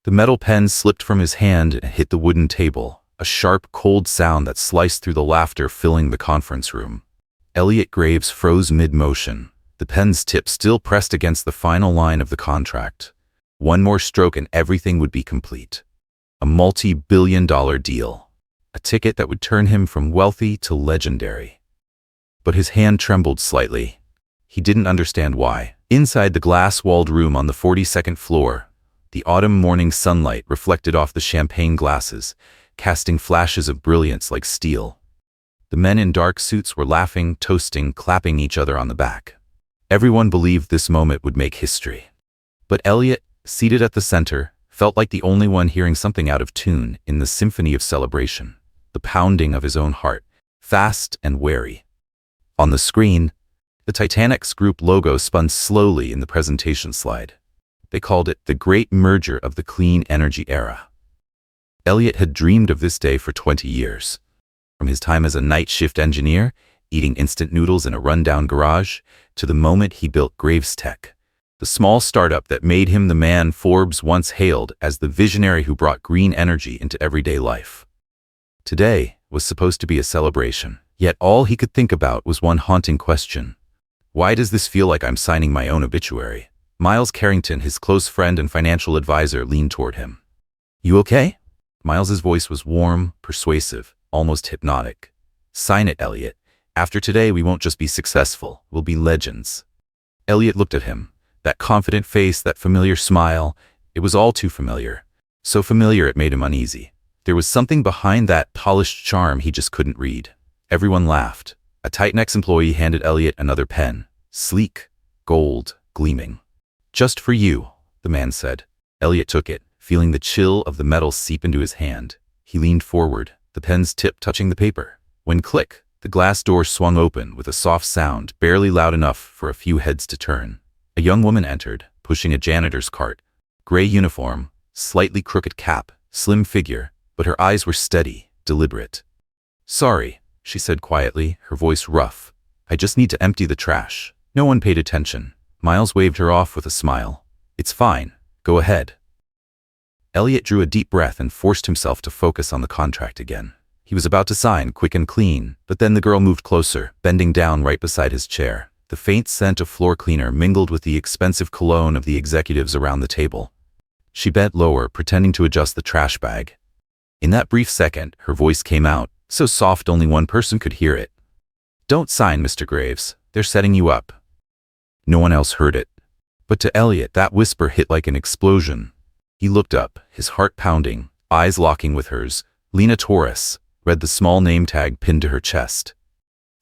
The metal pen slipped from his hand and hit the wooden table, a sharp, cold sound that sliced through the laughter filling the conference room. Elliot Graves froze mid-motion, the pen's tip still pressed against the final line of the contract. One more stroke and everything would be complete. A multi-billion-dollar deal. A ticket that would turn him from wealthy to legendary. But his hand trembled slightly. He didn't understand why. Inside the glass-walled room on the 42nd floor, the autumn morning sunlight reflected off the champagne glasses, casting flashes of brilliance like steel. The men in dark suits were laughing, toasting, clapping each other on the back. Everyone believed this moment would make history. But Elliot, seated at the center, felt like the only one hearing something out of tune in the symphony of celebration, the pounding of his own heart, fast and wary. On the screen, the Titanic's group logo spun slowly in the presentation slide. They called it the Great Merger of the Clean Energy Era. Elliot had dreamed of this day for 20 years. From his time as a night shift engineer, eating instant noodles in a rundown garage, to the moment he built Graves Tech, the small startup that made him the man Forbes once hailed as the visionary who brought green energy into everyday life. Today was supposed to be a celebration, yet all he could think about was one haunting question. Why does this feel like I'm signing my own obituary? Miles Carrington, his close friend and financial advisor, leaned toward him. You okay? Miles's voice was warm, persuasive, almost hypnotic. Sign it, Elliot. After today, we won't just be successful, we'll be legends. Elliot looked at him. That confident face, that familiar smile, it was all too familiar. So familiar it made him uneasy. There was something behind that polished charm he just couldn't read. Everyone laughed. A Titanex employee handed Elliot another pen. Sleek, gold, gleaming. Just for you, the man said. Elliot took it, feeling the chill of the metal seep into his hand. He leaned forward, the pen's tip touching the paper. When click, the glass door swung open with a soft sound, barely loud enough for a few heads to turn. A young woman entered, pushing a janitor's cart. Gray uniform, slightly crooked cap, slim figure, but her eyes were steady, deliberate. Sorry, she said quietly, her voice rough. I just need to empty the trash. No one paid attention. Miles waved her off with a smile. It's fine. Go ahead. Elliot drew a deep breath and forced himself to focus on the contract again. He was about to sign, quick and clean, but then the girl moved closer, bending down right beside his chair. The faint scent of floor cleaner mingled with the expensive cologne of the executives around the table. She bent lower, pretending to adjust the trash bag. In that brief second, her voice came out, so soft only one person could hear it. Don't sign, Mr. Graves. They're setting you up. No one else heard it. But to Elliot, that whisper hit like an explosion. He looked up, his heart pounding, eyes locking with hers. Lena Torres read the small name tag pinned to her chest.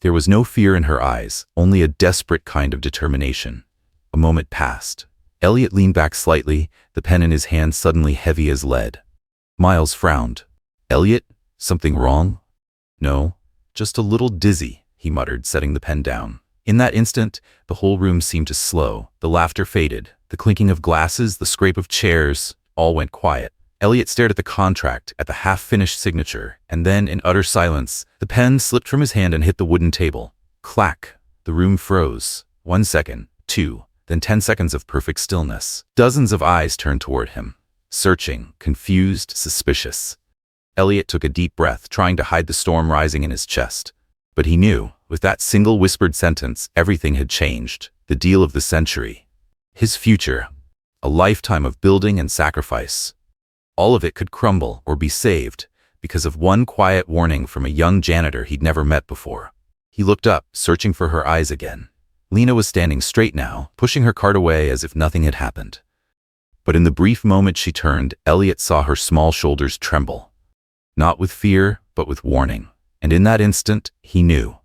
There was no fear in her eyes, only a desperate kind of determination. A moment passed. Elliot leaned back slightly, the pen in his hand suddenly heavy as lead. Miles frowned. Elliot, something wrong? No, just a little dizzy, he muttered, setting the pen down. In that instant, the whole room seemed to slow. The laughter faded. The clinking of glasses, the scrape of chairs, all went quiet. Elliot stared at the contract, at the half-finished signature, and then, in utter silence, the pen slipped from his hand and hit the wooden table. Clack! The room froze. 1 second, 2, then 10 seconds of perfect stillness. Dozens of eyes turned toward him. Searching, confused, suspicious. Elliot took a deep breath, trying to hide the storm rising in his chest. But he knew, with that single whispered sentence, everything had changed. The deal of the century. His future. A lifetime of building and sacrifice. All of it could crumble or be saved because of one quiet warning from a young janitor he'd never met before. He looked up, searching for her eyes again. Lena was standing straight now, pushing her cart away as if nothing had happened. But in the brief moment she turned, Elliot saw her small shoulders tremble. Not with fear, but with warning. And in that instant, he knew.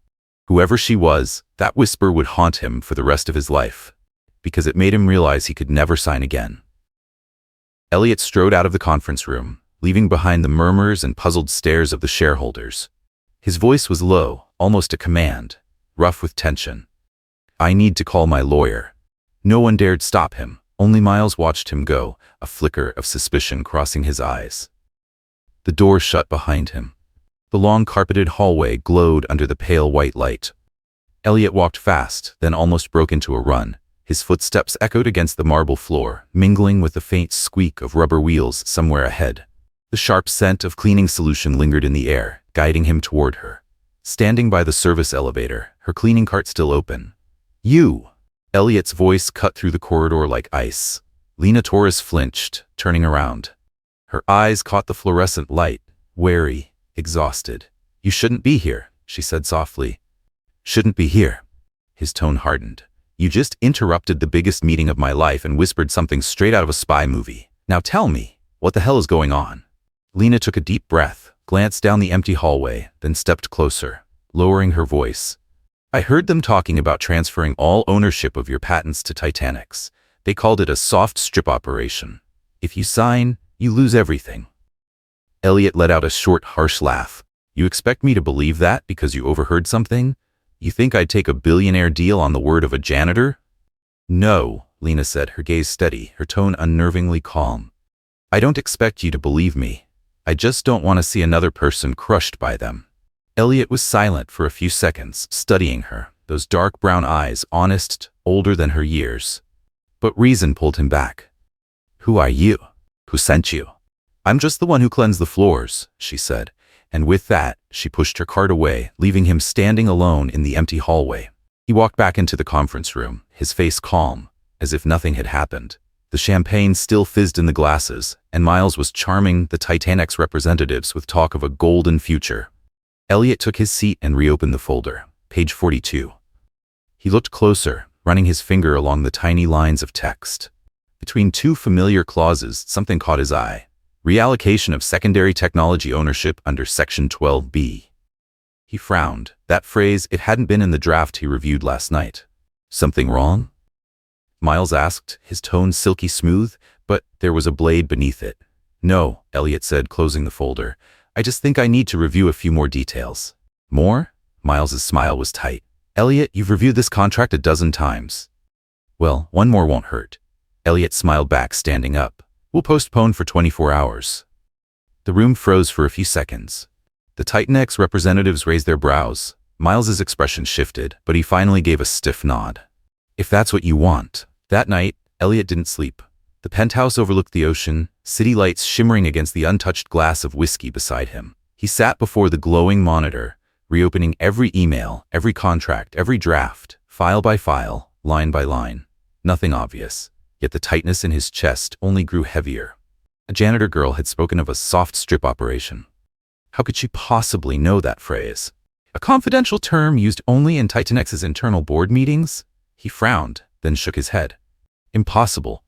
Whoever she was, that whisper would haunt him for the rest of his life, because it made him realize he could never sign again. Elliot strode out of the conference room, leaving behind the murmurs and puzzled stares of the shareholders. His voice was low, almost a command, rough with tension. I need to call my lawyer. No one dared stop him. Only Miles watched him go, a flicker of suspicion crossing his eyes. The door shut behind him. The long carpeted hallway glowed under the pale white light. Elliot walked fast, then almost broke into a run. His footsteps echoed against the marble floor, mingling with the faint squeak of rubber wheels somewhere ahead. The sharp scent of cleaning solution lingered in the air, guiding him toward her. Standing by the service elevator, her cleaning cart still open. "You!" Elliot's voice cut through the corridor like ice. Lena Torres flinched, turning around. Her eyes caught the fluorescent light, wary, exhausted. "You shouldn't be here," she said softly. "Shouldn't be here." His tone hardened. "You just interrupted the biggest meeting of my life and whispered something straight out of a spy movie. Now tell me, what the hell is going on?" Lena took a deep breath, glanced down the empty hallway, then stepped closer, lowering her voice. "I heard them talking about transferring all ownership of your patents to Titanics. They called it a soft strip operation. If you sign, you lose everything." Elliot let out a short, harsh laugh. "You expect me to believe that because you overheard something? You think I'd take a billionaire deal on the word of a janitor?" "No," Lena said, her gaze steady, her tone unnervingly calm. "I don't expect you to believe me. I just don't want to see another person crushed by them." Elliot was silent for a few seconds, studying her, those dark brown eyes, honest, older than her years. But reason pulled him back. "Who are you? Who sent you?" "I'm just the one who cleansed the floors," she said, and with that, she pushed her cart away, leaving him standing alone in the empty hallway. He walked back into the conference room, his face calm, as if nothing had happened. The champagne still fizzed in the glasses, and Miles was charming the Titanic's representatives with talk of a golden future. Elliot took his seat and reopened the folder. Page 42. He looked closer, running his finger along the tiny lines of text. Between two familiar clauses, something caught his eye. Reallocation of secondary technology ownership under Section 12B. He frowned. That phrase, it hadn't been in the draft he reviewed last night. "Something wrong?" Miles asked, his tone silky smooth, but there was a blade beneath it. "No," Elliot said, closing the folder. "I just think I need to review a few more details." "More?" Miles's smile was tight. "Elliot, you've reviewed this contract a dozen times." "Well, one more won't hurt." Elliot smiled back, standing up. "We'll postpone for 24 hours. The room froze for a few seconds. The Titanic's representatives raised their brows. Miles's expression shifted, but he finally gave a stiff nod. "If that's what you want." That night, Elliot didn't sleep. The penthouse overlooked the ocean, city lights shimmering against the untouched glass of whiskey beside him. He sat before the glowing monitor, reopening every email, every contract, every draft, file by file, line by line. Nothing obvious. Yet the tightness in his chest only grew heavier. A janitor girl had spoken of a soft strip operation. How could she possibly know that phrase? A confidential term used only in Titanic's internal board meetings? He frowned, then shook his head. Impossible.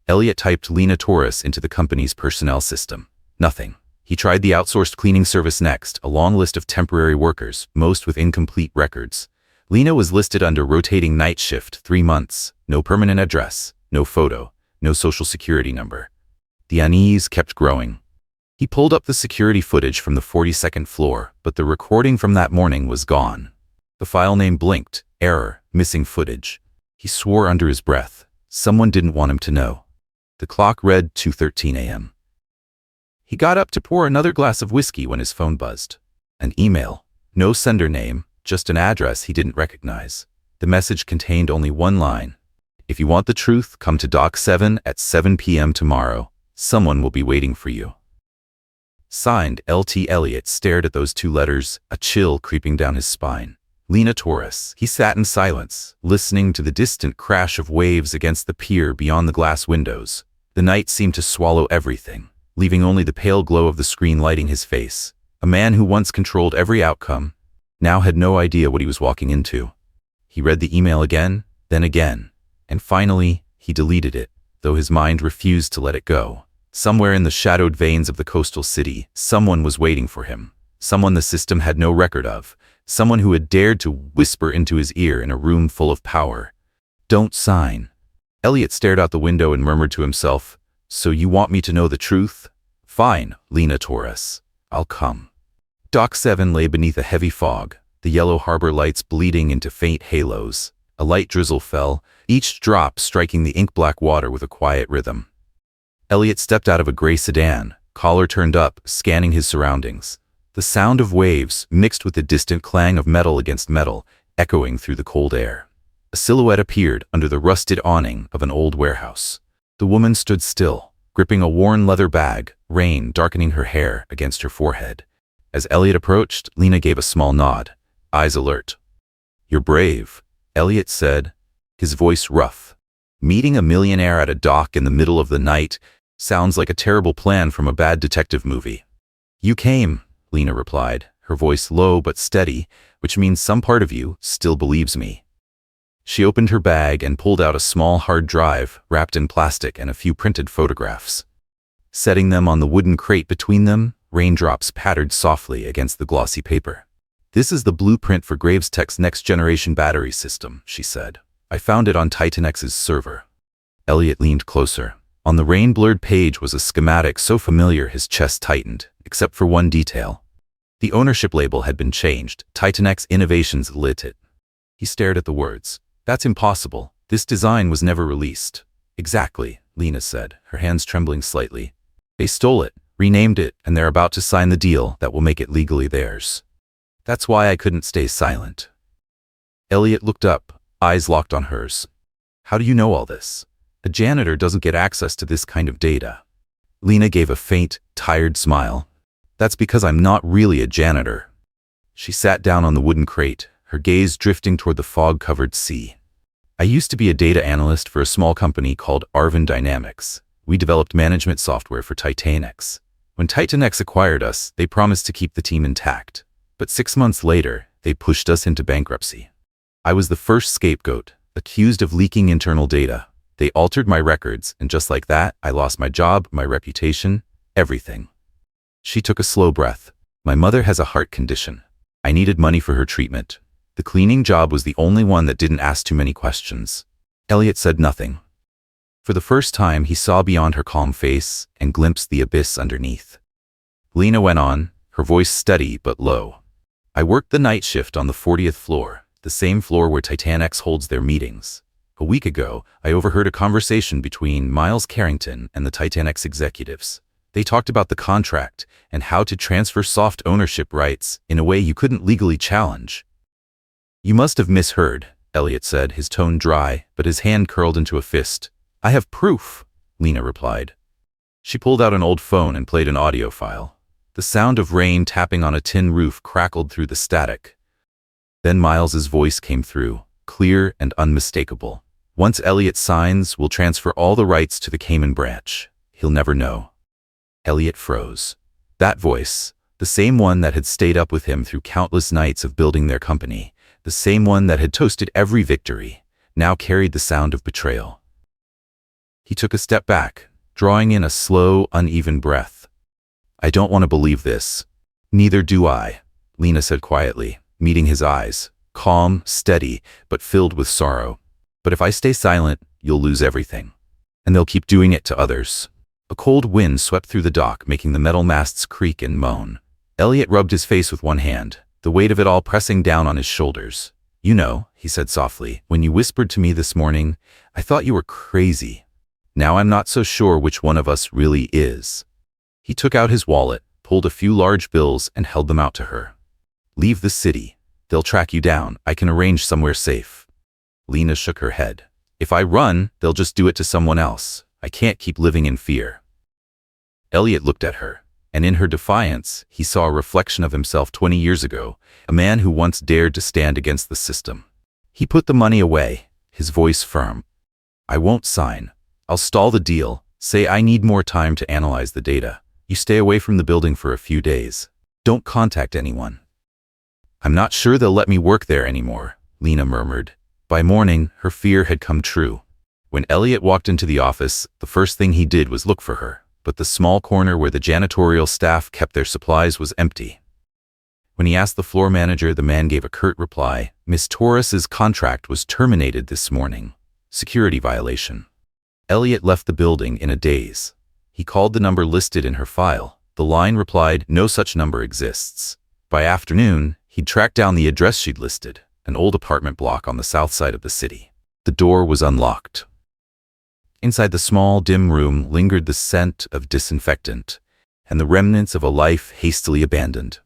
Elliot typed Lena Torres into the company's personnel system. Nothing. He tried the outsourced cleaning service next, a long list of temporary workers, most with incomplete records. Lena was listed under rotating night shift, 3 months, no permanent address. No photo, no social security number. The unease kept growing. He pulled up the security footage from the 42nd floor, but the recording from that morning was gone. The file name blinked. Error, missing footage. He swore under his breath. Someone didn't want him to know. The clock read 2:13 a.m. He got up to pour another glass of whiskey when his phone buzzed. An email. No sender name, just an address he didn't recognize. The message contained only one line. "If you want the truth, come to Dock 7 at 7 p.m. tomorrow. Someone will be waiting for you." Signed, L.T. Elliot stared at those 2 letters, a chill creeping down his spine. Lena Torres. He sat in silence, listening to the distant crash of waves against the pier beyond the glass windows. The night seemed to swallow everything, leaving only the pale glow of the screen lighting his face. A man who once controlled every outcome, now had no idea what he was walking into. He read the email again, then again. And finally, he deleted it, though his mind refused to let it go. Somewhere in the shadowed veins of the coastal city, someone was waiting for him. Someone the system had no record of. Someone who had dared to whisper into his ear in a room full of power. "Don't sign." Elliot stared out the window and murmured to himself, "So you want me to know the truth? Fine, Lena Torres. I'll come." Dock 7 lay beneath a heavy fog, the yellow harbor lights bleeding into faint halos. A light drizzle fell, each drop striking the ink-black water with a quiet rhythm. Elliot stepped out of a gray sedan, collar turned up, scanning his surroundings. The sound of waves, mixed with the distant clang of metal against metal, echoing through the cold air. A silhouette appeared under the rusted awning of an old warehouse. The woman stood still, gripping a worn leather bag, rain darkening her hair against her forehead. As Elliot approached, Lena gave a small nod, eyes alert. "You're brave," Elliot said, his voice rough. "Meeting a millionaire at a dock in the middle of the night sounds like a terrible plan from a bad detective movie." "You came," Lena replied, her voice low but steady, which means some part of you still believes me. She opened her bag and pulled out a small hard drive wrapped in plastic and a few printed photographs. Setting them on the wooden crate between them, raindrops pattered softly against the glossy paper. "This is the blueprint for Graves Tech's next-generation battery system," she said. "I found it on Titanex's server." Elliot leaned closer. On the rain-blurred page was a schematic so familiar his chest tightened, except for one detail. The ownership label had been changed. Titanex Innovations lit it. He stared at the words. "That's impossible. This design was never released." "Exactly," Lena said, her hands trembling slightly. "They stole it, renamed it, and they're about to sign the deal that will make it legally theirs. That's why I couldn't stay silent." Elliot looked up, eyes locked on hers. "How do you know all this? A janitor doesn't get access to this kind of data." Lena gave a faint, tired smile. "That's because I'm not really a janitor." She sat down on the wooden crate, her gaze drifting toward the fog-covered sea. "I used to be a data analyst for a small company called Arvin Dynamics. We developed management software for Titanex. When Titanex acquired us, they promised to keep the team intact. But 6 months later, they pushed us into bankruptcy. I was the first scapegoat, accused of leaking internal data. They altered my records, and just like that, I lost my job, my reputation, everything." She took a slow breath. "My mother has a heart condition. I needed money for her treatment. The cleaning job was the only one that didn't ask too many questions." Elliot said nothing. For the first time, he saw beyond her calm face and glimpsed the abyss underneath. Lena went on, her voice steady but low. "I worked the night shift on the 40th floor, the same floor where Titanex holds their meetings. A week ago, I overheard a conversation between Miles Carrington and the Titanex executives. They talked about the contract and how to transfer soft ownership rights in a way you couldn't legally challenge." "You must have misheard," Elliot said, his tone dry, but his hand curled into a fist. "I have proof," Lena replied. She pulled out an old phone and played an audio file. The sound of rain tapping on a tin roof crackled through the static. Then Miles's voice came through, clear and unmistakable. "Once Elliot signs, we'll transfer all the rights to the Cayman branch. He'll never know." Elliot froze. That voice, the same one that had stayed up with him through countless nights of building their company, the same one that had toasted every victory, now carried the sound of betrayal. He took a step back, drawing in a slow, uneven breath. "I don't want to believe this." "Neither do I," Lena said quietly, meeting his eyes, calm, steady, but filled with sorrow. "But if I stay silent, you'll lose everything. And they'll keep doing it to others." A cold wind swept through the dock, making the metal masts creak and moan. Elliot rubbed his face with one hand, the weight of it all pressing down on his shoulders. "You know," he said softly, "when you whispered to me this morning, I thought you were crazy. Now I'm not so sure which one of us really is." He took out his wallet, pulled a few large bills, and held them out to her. "Leave the city. They'll track you down. I can arrange somewhere safe." Lena shook her head. "If I run, they'll just do it to someone else. I can't keep living in fear." Elliot looked at her, and in her defiance, he saw a reflection of himself 20 years ago, a man who once dared to stand against the system. He put the money away, his voice firm. "I won't sign. I'll stall the deal, say I need more time to analyze the data. You stay away from the building for a few days. Don't contact anyone." "I'm not sure they'll let me work there anymore," Lena murmured. By morning, her fear had come true. When Elliot walked into the office, the first thing he did was look for her, but the small corner where the janitorial staff kept their supplies was empty. When he asked the floor manager, the man gave a curt reply. "Miss Torres's contract was terminated this morning. Security violation." Elliot left the building in a daze. He called the number listed in her file. The line replied, "No such number exists." By afternoon, he'd tracked down the address she'd listed, an old apartment block on the south side of the city. The door was unlocked. Inside the small, dim room lingered the scent of disinfectant and the remnants of a life hastily abandoned.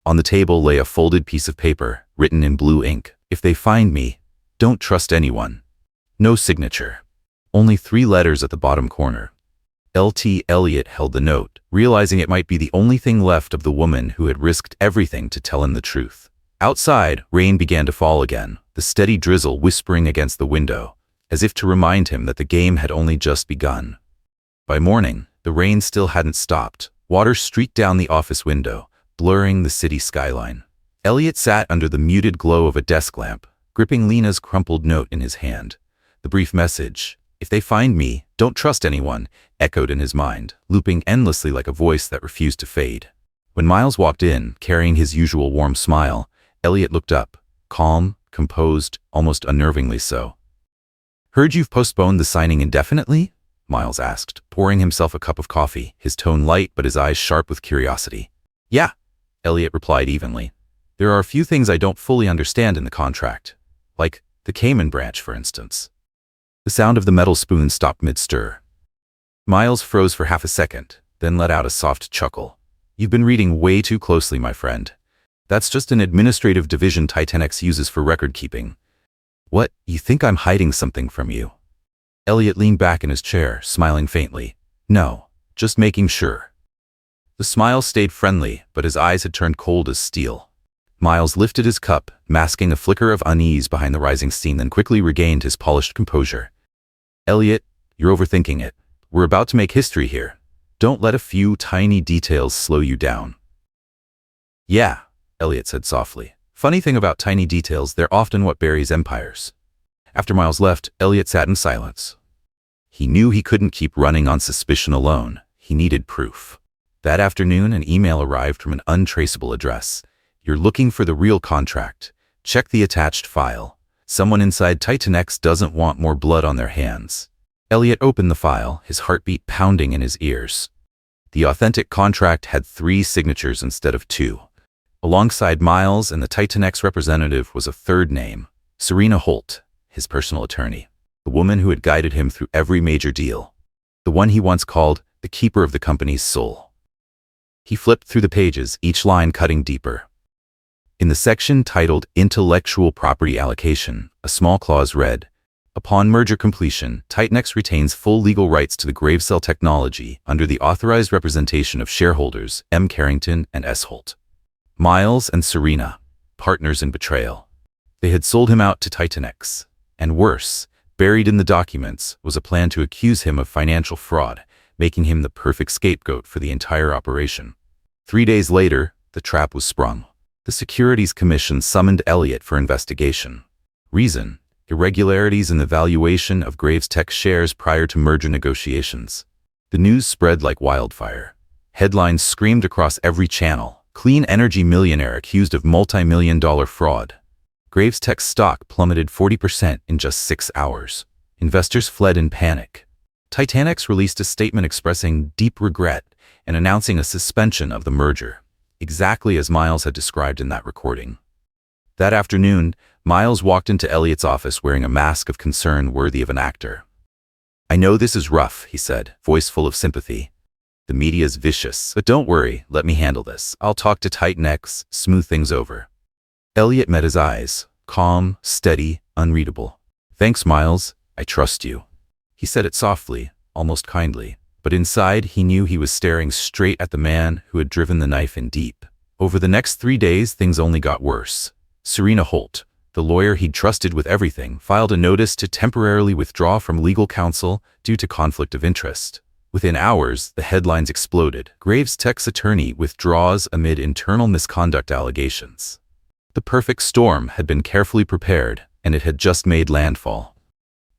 On the table lay a folded piece of paper, written in blue ink. "If they find me, Don't trust anyone. No signature. Only 3 letters at the bottom corner. L.T. Elliot held the note, realizing it might be the only thing left of the woman who had risked everything to tell him the truth. Outside, rain began to fall again, the steady drizzle whispering against the window, as if to remind him that the game had only just begun. By morning, the rain still hadn't stopped. Water streaked down the office window, blurring the city skyline. Elliot sat under the muted glow of a desk lamp, gripping Lena's crumpled note in his hand. The brief message, "If they find me, don't trust anyone," echoed in his mind, looping endlessly like a voice that refused to fade. When Miles walked in, carrying his usual warm smile, Elliot looked up, calm, composed, almost unnervingly so. "Heard you've postponed the signing indefinitely?" Miles asked, pouring himself a cup of coffee, his tone light but his eyes sharp with curiosity. "Yeah," Elliot replied evenly. "There are a few things I don't fully understand in the contract. Like the Cayman branch, for instance." The sound of the metal spoon stopped mid-stir. Miles froze for half a second, then let out a soft chuckle. "You've been reading way too closely, my friend. That's just an administrative division Titanex uses for record-keeping. What, you think I'm hiding something from you?" Elliot leaned back in his chair, smiling faintly. "No, just making sure." The smile stayed friendly, but his eyes had turned cold as steel. Miles lifted his cup, masking a flicker of unease behind the rising steam, then quickly regained his polished composure. "Elliot, you're overthinking it. We're about to make history here. Don't let a few tiny details slow you down." "Yeah," Elliot said softly. "Funny thing about tiny details, they're often what buries empires." After Miles left, Elliot sat in silence. He knew he couldn't keep running on suspicion alone. He needed proof. That afternoon, an email arrived from an untraceable address. "You're looking for the real contract. Check the attached file. Someone inside Titanex doesn't want more blood on their hands." Elliot opened the file, his heartbeat pounding in his ears. The authentic contract had 3 signatures instead of 2. Alongside Miles and the Titanex representative was a third name, Serena Holt, his personal attorney, the woman who had guided him through every major deal, the one he once called the keeper of the company's soul. He flipped through the pages, each line cutting deeper. In the section titled Intellectual Property Allocation, a small clause read, "Upon merger completion, Titanex retains full legal rights to the Gravecell technology under the authorized representation of shareholders M. Carrington and S. Holt." Miles and Serena, partners in betrayal. They had sold him out to Titanex. And worse, buried in the documents, was a plan to accuse him of financial fraud, making him the perfect scapegoat for the entire operation. 3 days later, the trap was sprung. The Securities Commission summoned Elliot for investigation. Reason: irregularities in the valuation of Graves Tech shares prior to merger negotiations. The news spread like wildfire. Headlines screamed across every channel. Clean energy millionaire accused of multi-million-dollar fraud. Graves Tech's stock plummeted 40% in just 6 hours. Investors fled in panic. Titanex released a statement expressing deep regret and announcing a suspension of the merger, exactly as Miles had described in that recording. That afternoon, Miles walked into Elliot's office wearing a mask of concern worthy of an actor. "I know this is rough," he said, voice full of sympathy. "The media's vicious, but don't worry, let me handle this. I'll talk to Titanex, smooth things over." Elliot met his eyes, calm, steady, unreadable. "Thanks, Miles, I trust you." He said it softly, almost kindly, but inside he knew he was staring straight at the man who had driven the knife in deep. Over the next 3 days, things only got worse. Serena Holt, the lawyer he'd trusted with everything, filed a notice to temporarily withdraw from legal counsel due to conflict of interest. Within hours, the headlines exploded. Graves Tech's attorney withdraws amid internal misconduct allegations. The perfect storm had been carefully prepared, and it had just made landfall.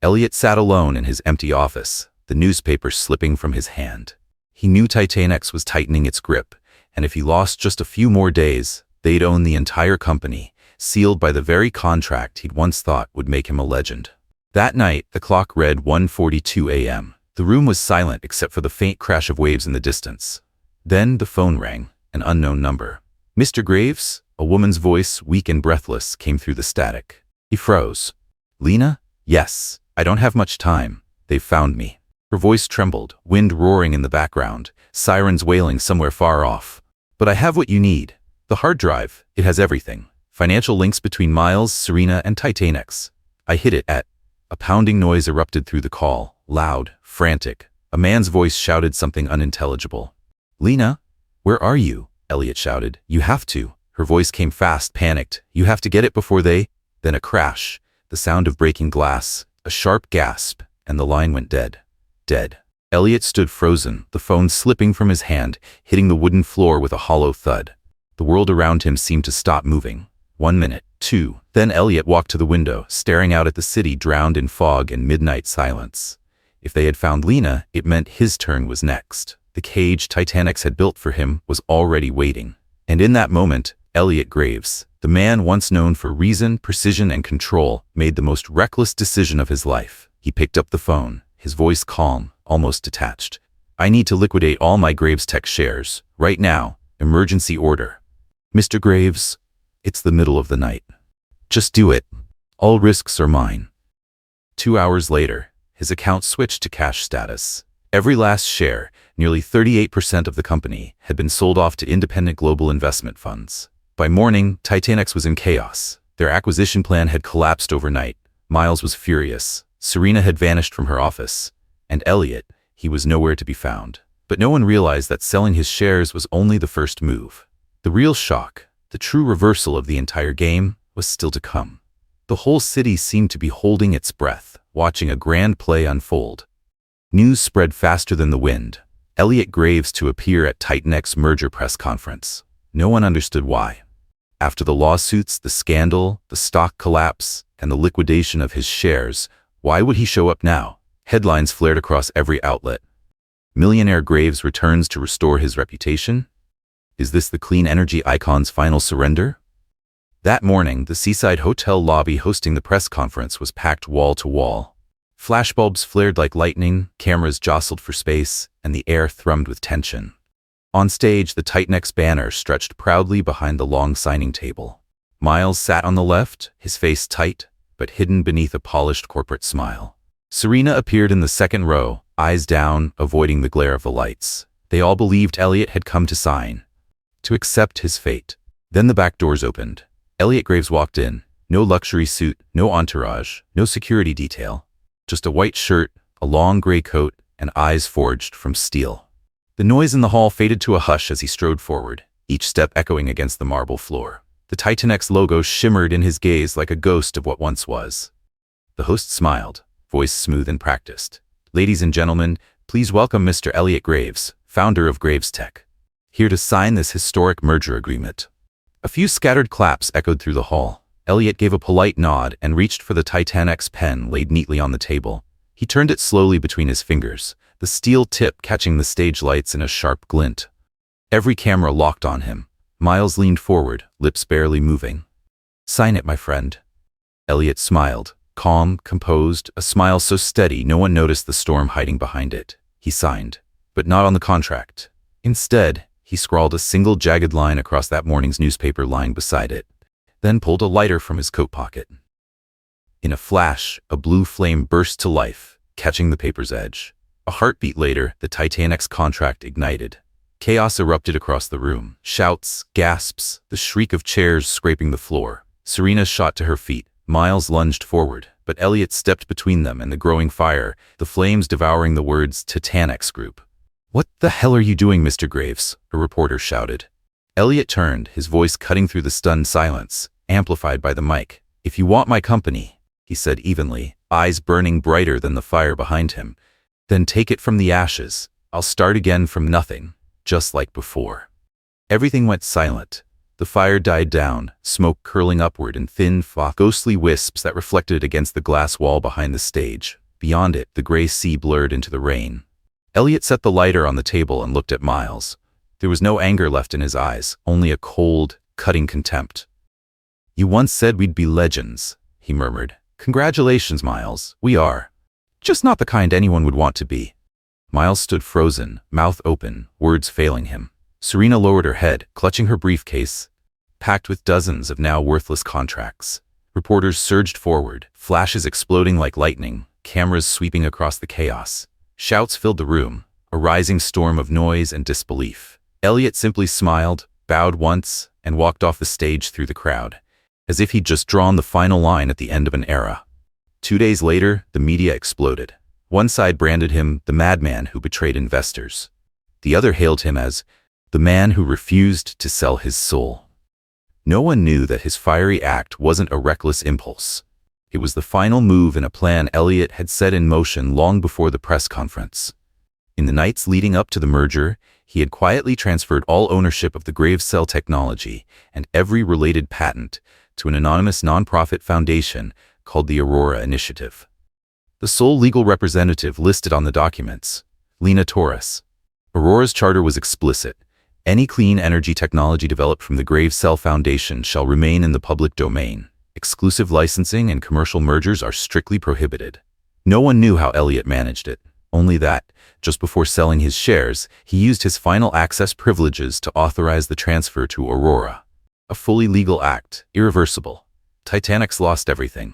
Elliot sat alone in his empty office, the newspaper slipping from his hand. He knew Titanex was tightening its grip, and if he lost just a few more days, they'd own the entire company, sealed by the very contract he'd once thought would make him a legend. That night, the clock read 1:42 a.m. The room was silent except for the faint crash of waves in the distance. Then the phone rang, an unknown number. "Mr. Graves?" A woman's voice, weak and breathless, came through the static. He froze. "Lena? Yes. I don't have much time. They've found me." Her voice trembled, wind roaring in the background, sirens wailing somewhere far off. "But I have what you need. The hard drive. It has everything. Financial links between Miles, Serena, and Titanex. I hit it at. A pounding noise erupted through the call, loud, frantic. A man's voice shouted something unintelligible. "Lena? Where are you?" Elliot shouted. "You have to." Her voice came fast, panicked. "You have to get it before they—" Then a crash, the sound of breaking glass, a sharp gasp, and the line went dead. Dead. Elliot stood frozen, the phone slipping from his hand, hitting the wooden floor with a hollow thud. The world around him seemed to stop moving. 1 minute, 2. Then Elliot walked to the window, staring out at the city drowned in fog and midnight silence. If they had found Lena, it meant his turn was next. The cage Titanics had built for him was already waiting. And in that moment, Elliot Graves, the man once known for reason, precision, and control, made the most reckless decision of his life. He picked up the phone, his voice calm, almost detached. "I need to liquidate all my Graves Tech shares. Right now. Emergency order. Mr. Graves, it's the middle of the night. Just do it. All risks are mine." 2 hours later, his account switched to cash status. Every last share, nearly 38% of the company, had been sold off to independent global investment funds. By morning, Titanics was in chaos. Their acquisition plan had collapsed overnight. Miles was furious. Serena had vanished from her office. And Elliot, he was nowhere to be found. But no one realized that selling his shares was only the first move. The real shock, the true reversal of the entire game, was still to come. The whole city seemed to be holding its breath, watching a grand play unfold. News spread faster than the wind. Elliot Graves to appear at Titanex merger press conference. No one understood why. After the lawsuits, the scandal, the stock collapse, and the liquidation of his shares, why would he show up now? Headlines flared across every outlet. Millionaire Graves returns to restore his reputation? Is this the clean energy icon's final surrender? That morning, the seaside hotel lobby hosting the press conference was packed wall to wall. Flashbulbs flared like lightning, cameras jostled for space, and the air thrummed with tension. On stage, the Titanex banner stretched proudly behind the long signing table. Miles sat on the left, his face tight, but hidden beneath a polished corporate smile. Serena appeared in the second row, eyes down, avoiding the glare of the lights. They all believed Elliot had come to sign, to accept his fate. Then the back doors opened. Elliot Graves walked in. No luxury suit, no entourage, no security detail. Just a white shirt, a long gray coat, and eyes forged from steel. The noise in the hall faded to a hush as he strode forward, each step echoing against the marble floor. The Titanex logo shimmered in his gaze like a ghost of what once was. The host smiled, voice smooth and practiced. "Ladies and gentlemen, please welcome Mr. Elliot Graves, founder of Graves Tech, here to sign this historic merger agreement." A few scattered claps echoed through the hall. Elliot gave a polite nod and reached for the Titanex pen laid neatly on the table. He turned it slowly between his fingers, the steel tip catching the stage lights in a sharp glint. Every camera locked on him. Miles leaned forward, lips barely moving. "Sign it, my friend." Elliot smiled, calm, composed, a smile so steady no one noticed the storm hiding behind it. He signed, but not on the contract. Instead, he scrawled a single jagged line across that morning's newspaper lying beside it, then pulled a lighter from his coat pocket. In a flash, a blue flame burst to life, catching the paper's edge. A heartbeat later, the Titanex contract ignited. Chaos erupted across the room. Shouts, gasps, the shriek of chairs scraping the floor. Serena shot to her feet. Miles lunged forward, but Elliot stepped between them and the growing fire, the flames devouring the words Titanex Group. "What the hell are you doing, Mr. Graves?" a reporter shouted. Elliot turned, his voice cutting through the stunned silence, amplified by the mic. "If you want my company," he said evenly, eyes burning brighter than the fire behind him, "then take it from the ashes. I'll start again from nothing, just like before." Everything went silent. The fire died down, smoke curling upward in thin, ghostly wisps that reflected against the glass wall behind the stage. Beyond it, the gray sea blurred into the rain. Elliot set the lighter on the table and looked at Miles. There was no anger left in his eyes, only a cold, cutting contempt. "You once said we'd be legends," he murmured. "Congratulations, Miles, we are. Just not the kind anyone would want to be." Miles stood frozen, mouth open, words failing him. Serena lowered her head, clutching her briefcase, packed with dozens of now worthless contracts. Reporters surged forward, flashes exploding like lightning, cameras sweeping across the chaos. Shouts filled the room, a rising storm of noise and disbelief. Elliot simply smiled, bowed once, and walked off the stage through the crowd, as if he'd just drawn the final line at the end of an era. 2 days later, the media exploded. One side branded him the madman who betrayed investors. The other hailed him as the man who refused to sell his soul. No one knew that his fiery act wasn't a reckless impulse. It was the final move in a plan Elliot had set in motion long before the press conference. In the nights leading up to the merger, he had quietly transferred all ownership of the Gravesell technology and every related patent to an anonymous nonprofit foundation called the Aurora Initiative. The sole legal representative listed on the documents, Lena Torres. Aurora's charter was explicit. Any clean energy technology developed from the Gravesell Foundation shall remain in the public domain. Exclusive licensing and commercial mergers are strictly prohibited. No one knew how Elliot managed it, only that, just before selling his shares, he used his final access privileges to authorize the transfer to Aurora. A fully legal act, irreversible. Titanic's lost everything.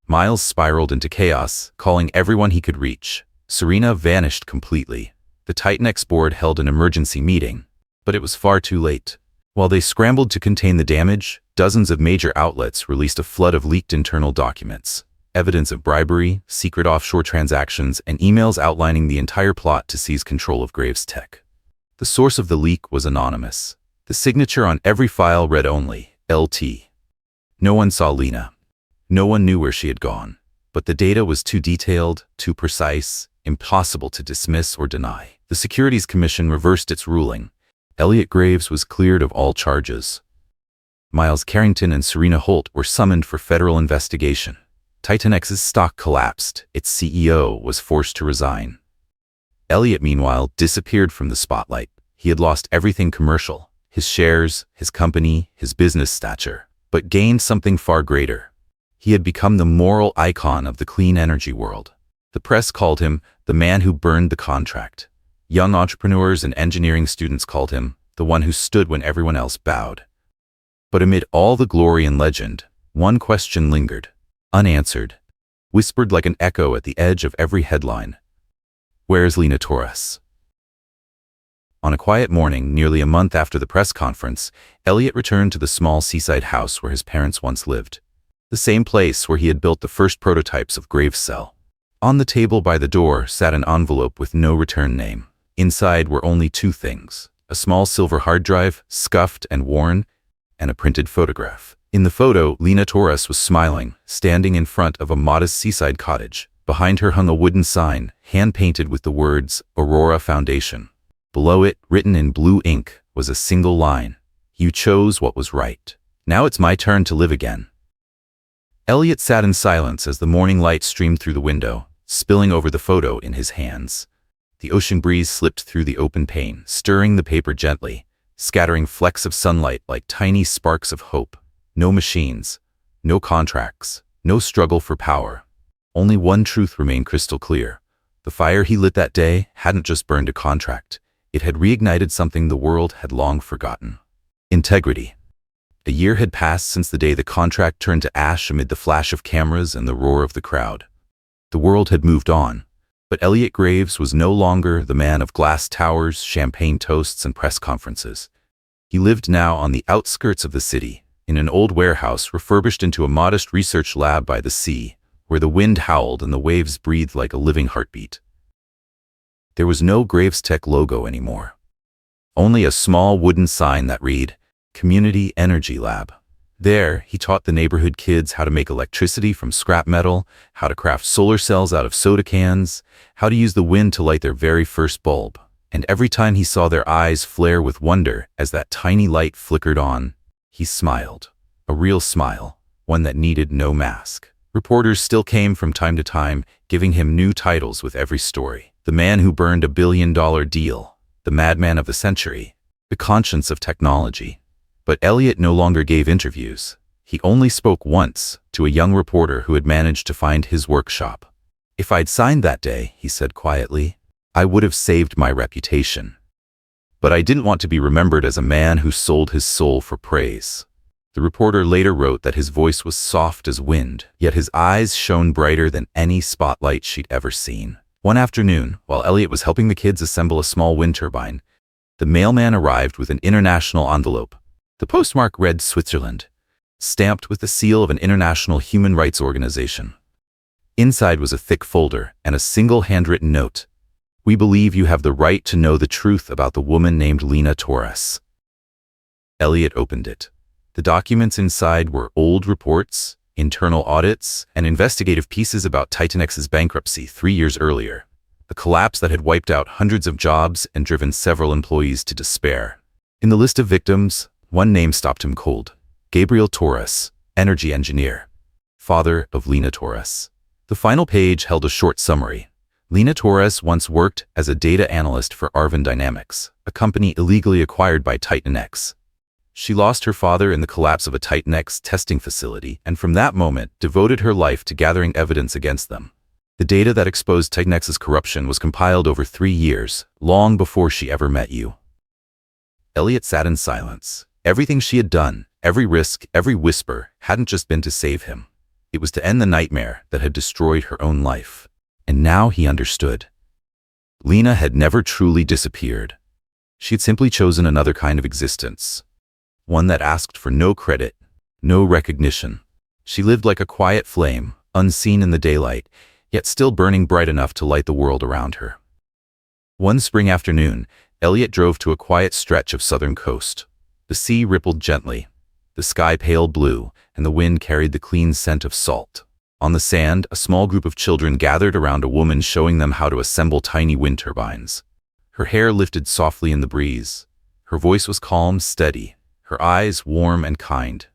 Miles spiraled into chaos, calling everyone he could reach. Serena vanished completely. The Titanic's board held an emergency meeting, but it was far too late. While they scrambled to contain the damage, dozens of major outlets released a flood of leaked internal documents, evidence of bribery, secret offshore transactions, and emails outlining the entire plot to seize control of Graves Tech. The source of the leak was anonymous. The signature on every file read only, LT. No one saw Lena. No one knew where she had gone. But the data was too detailed, too precise, impossible to dismiss or deny. The Securities Commission reversed its ruling. Elliot Graves was cleared of all charges. Miles Carrington and Serena Holt were summoned for federal investigation. Titanex's stock collapsed. Its CEO was forced to resign. Elliot, meanwhile, disappeared from the spotlight. He had lost everything commercial, his shares, his company, his business stature, but gained something far greater. He had become the moral icon of the clean energy world. The press called him the man who burned the contract. Young entrepreneurs and engineering students called him the one who stood when everyone else bowed. But amid all the glory and legend, one question lingered, unanswered, whispered like an echo at the edge of every headline. Where's Lena Torres? On a quiet morning, nearly a month after the press conference, Elliot returned to the small seaside house where his parents once lived. The same place where he had built the first prototypes of Gravesell. On the table by the door sat an envelope with no return name. Inside were only two things: a small silver hard drive, scuffed and worn, and a printed photograph. In the photo, Lena Torres was smiling, standing in front of a modest seaside cottage. Behind her hung a wooden sign, hand-painted with the words Aurora Foundation. Below it, written in blue ink, was a single line: "You chose what was right. Now it's my turn to live again." Elliot sat in silence as the morning light streamed through the window, spilling over the photo in his hands. The ocean breeze slipped through the open pane, stirring the paper gently, scattering flecks of sunlight like tiny sparks of hope. No machines, no contracts, no struggle for power. Only one truth remained crystal clear. The fire he lit that day hadn't just burned a contract. It had reignited something the world had long forgotten. Integrity. A year had passed since the day the contract turned to ash amid the flash of cameras and the roar of the crowd. The world had moved on. But Elliot Graves was no longer the man of glass towers, champagne toasts, and press conferences. He lived now on the outskirts of the city, in an old warehouse refurbished into a modest research lab by the sea, where the wind howled and the waves breathed like a living heartbeat. There was no Graves Tech logo anymore. Only a small wooden sign that read, Community Energy Lab. There, he taught the neighborhood kids how to make electricity from scrap metal, how to craft solar cells out of soda cans, how to use the wind to light their very first bulb. And every time he saw their eyes flare with wonder as that tiny light flickered on, he smiled. A real smile, one that needed no mask. Reporters still came from time to time, giving him new titles with every story. The man who burned $1 billion deal, the madman of the century, the conscience of technology. But Elliot no longer gave interviews. He only spoke once, to a young reporter who had managed to find his workshop. "If I'd signed that day," he said quietly, "I would have saved my reputation. But I didn't want to be remembered as a man who sold his soul for praise." The reporter later wrote that his voice was soft as wind, yet his eyes shone brighter than any spotlight she'd ever seen. One afternoon, while Elliot was helping the kids assemble a small wind turbine, the mailman arrived with an international envelope. The postmark read Switzerland, stamped with the seal of an international human rights organization. Inside was a thick folder and a single handwritten note. "We believe you have the right to know the truth about the woman named Lena Torres." Elliot opened it. The documents inside were old reports, internal audits, and investigative pieces about Titanex's bankruptcy 3 years earlier, the collapse that had wiped out hundreds of jobs and driven several employees to despair. In the list of victims, one name stopped him cold: Gabriel Torres, energy engineer, father of Lena Torres. The final page held a short summary. Lena Torres once worked as a data analyst for Arvin Dynamics, a company illegally acquired by Titanex. She lost her father in the collapse of a Titanex testing facility, and from that moment devoted her life to gathering evidence against them. The data that exposed Titanex's corruption was compiled over 3 years, long before she ever met you. Elliot sat in silence. Everything she had done, every risk, every whisper, hadn't just been to save him. It was to end the nightmare that had destroyed her own life. And now he understood. Lena had never truly disappeared. She had simply chosen another kind of existence. One that asked for no credit, no recognition. She lived like a quiet flame, unseen in the daylight, yet still burning bright enough to light the world around her. One spring afternoon, Elliot drove to a quiet stretch of southern coast. The sea rippled gently, the sky pale blue, and the wind carried the clean scent of salt. On the sand, a small group of children gathered around a woman showing them how to assemble tiny wind turbines. Her hair lifted softly in the breeze. Her voice was calm, steady, her eyes warm and kind.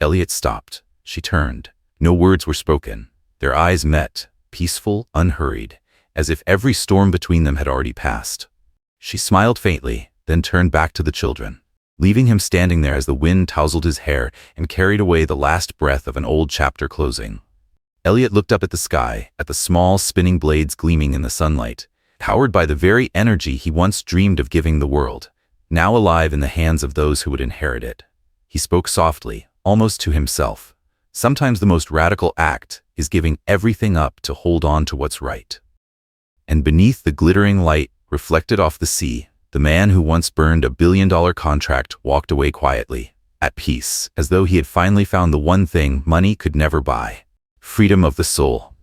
Elliot stopped. She turned. No words were spoken. Their eyes met, peaceful, unhurried, as if every storm between them had already passed. She smiled faintly, then turned back to the children, leaving him standing there as the wind tousled his hair and carried away the last breath of an old chapter closing. Elliot looked up at the sky, at the small spinning blades gleaming in the sunlight, powered by the very energy he once dreamed of giving the world, now alive in the hands of those who would inherit it. He spoke softly, almost to himself. Sometimes the most radical act is giving everything up to hold on to what's right. And beneath the glittering light, reflected off the sea, the man who once burned a billion-dollar contract walked away quietly, at peace, as though he had finally found the one thing money could never buy: freedom of the soul.